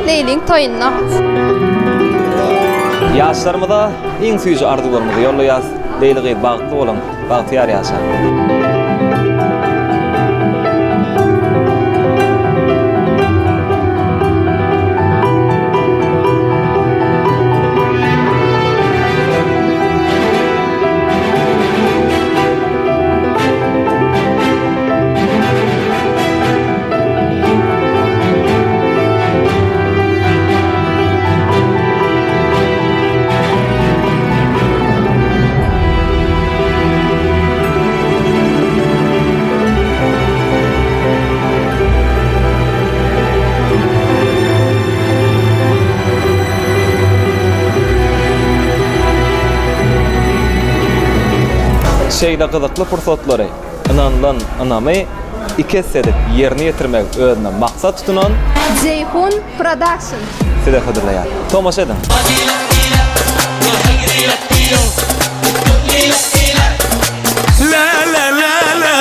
Leyliň toýuna. Ýaşlarymyza iň süýji arzularymyzy ýollaýas. Leýligy bagtly bolan, bagtyar ýaşa. Şeýle gyzykly pursatlary ynandan ynamy ikes edip ýerine ýetirmek özüne maksat tutunan Ceyhun Production. Sede hazırlaýar. Tomaş edin. La la la la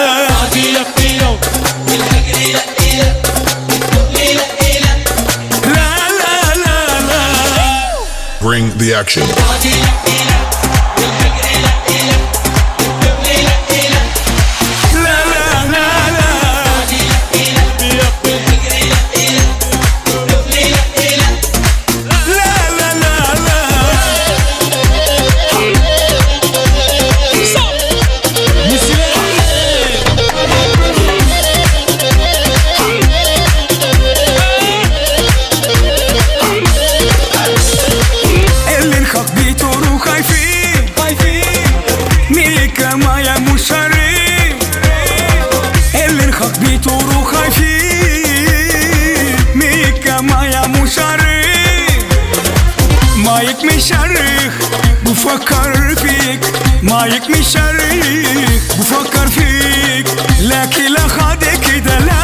Bring the action. بفكر فيك ما يكمي شريك بفكر فيك لكن لا خادك كده لا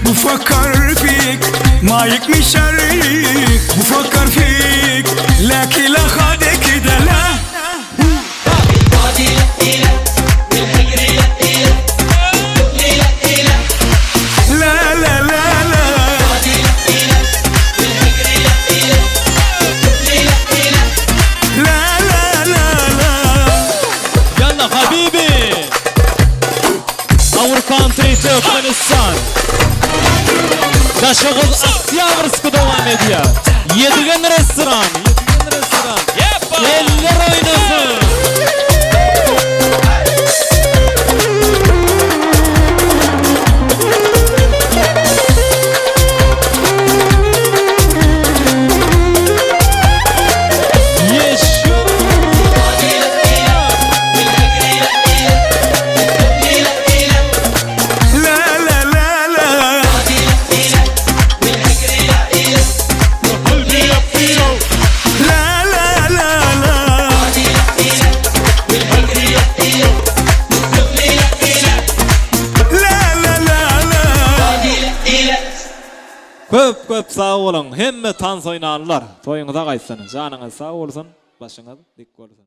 بفكر فيك ما يكمي شريك بفكر فيك لكن لا خادك كده لا Turkmenistan Daşoğuz Asya Vrskı devam ediyor. Yedigen restoran Eller oynasın. Köp sağ olun. Hemme tans oynarlar. Toyuňyza gaýtsyň. Janyňyz sağ bolsun, başyňyz dik bolsun.